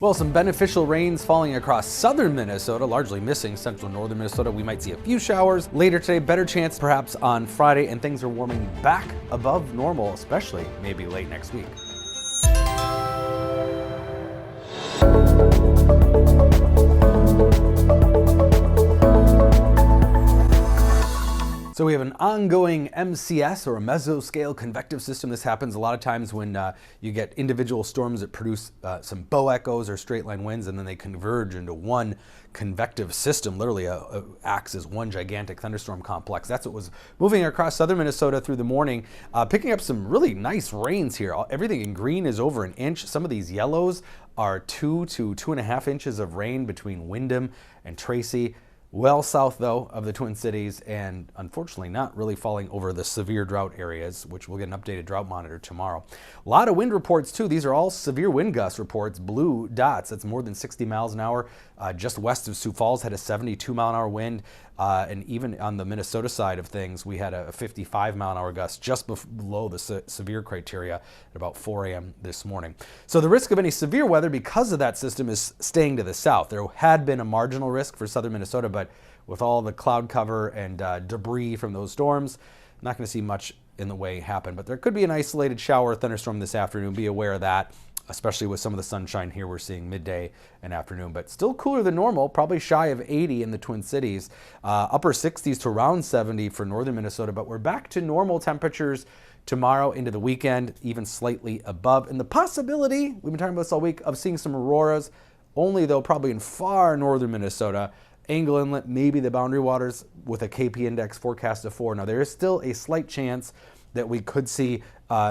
Well, some beneficial rains falling across southern Minnesota, largely missing central northern Minnesota. We might see a few showers later today, better chance perhaps on Friday, and things are warming back above normal, especially maybe late next week. So we have an ongoing MCS, or a mesoscale convective system. This happens a lot of times when you get individual storms that produce some bow echoes or straight line winds, and then they converge into one convective system, literally acts as one gigantic thunderstorm complex. That's what was moving across southern Minnesota through the morning, picking up some really nice rains here. Everything in green is over an inch. Some of these yellows are 2 to 2.5 inches of rain between Windham and Tracy. Well south, though, of the Twin Cities, and unfortunately not really falling over the severe drought areas, which we'll get an updated drought monitor tomorrow. A lot of wind reports, too. These are all severe wind gust reports, blue dots. That's more than 60 miles an hour. Just west of Sioux Falls had a 72-mile-an-hour wind, and even on the Minnesota side of things, we had a 55-mile-an-hour gust just below the severe criteria at about 4 a.m. this morning. So the risk of any severe weather because of that system is staying to the south. There had been a marginal risk for southern Minnesota, but with all the cloud cover and debris from those storms, not going to see much in the way happen. But there could be an isolated shower or thunderstorm this afternoon. Be aware of that, especially with some of the sunshine here we're seeing midday and afternoon. But still cooler than normal, probably shy of 80 in the Twin Cities. Upper 60s to around 70 for northern Minnesota. But we're back to normal temperatures tomorrow into the weekend, even slightly above. And the possibility, we've been talking about this all week, of seeing some auroras, only though probably in far northern Minnesota. Angle Inlet, maybe the Boundary Waters with a KP index forecast of 4. Now, there is still a slight chance that we could see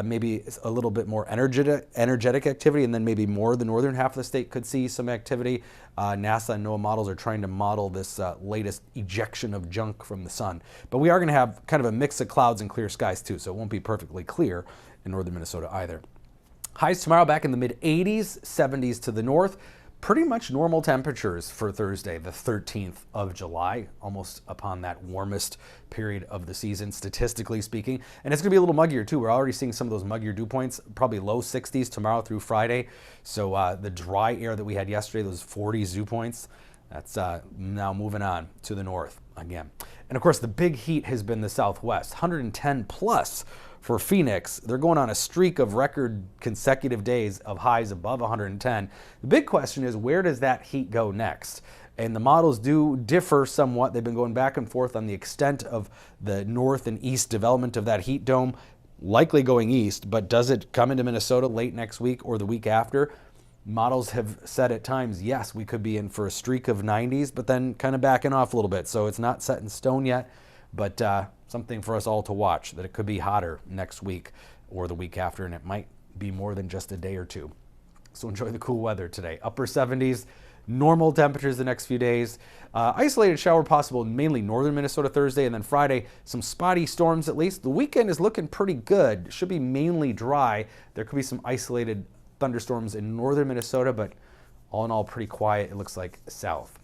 maybe a little bit more energetic activity, and then maybe more the northern half of the state could see some activity. NASA and NOAA models are trying to model this latest ejection of junk from the sun. But we are going to have kind of a mix of clouds and clear skies, too, so it won't be perfectly clear in northern Minnesota either. Highs tomorrow back in the mid-80s, 70s to the north. Pretty much normal temperatures for Thursday, the 13th of July, almost upon that warmest period of the season, statistically speaking. And it's going to be a little muggier, too. We're already seeing some of those muggier dew points, probably low 60s tomorrow through Friday. So the dry air that we had yesterday, those 40s dew points, that's now moving on to the north again. And, of course, the big heat has been the southwest, 110 plus. For Phoenix, they're going on a streak of record consecutive days of highs above 110. The big question is, where does that heat go next? And the models do differ somewhat. They've been going back and forth on the extent of the north and east development of that heat dome, likely going east, but does it come into Minnesota late next week or the week after? Models have said at times, yes, we could be in for a streak of 90s, but then kind of backing off a little bit. So it's not set in stone yet, but something for us all to watch, that it could be hotter next week or the week after, and it might be more than just a day or two. So enjoy the cool weather today. Upper 70s, normal temperatures the next few days. Isolated shower possible in mainly northern Minnesota Thursday, and then Friday, some spotty storms at least. The weekend is looking pretty good. Should be mainly dry. There could be some isolated thunderstorms in northern Minnesota, but all in all, pretty quiet, it looks like, south.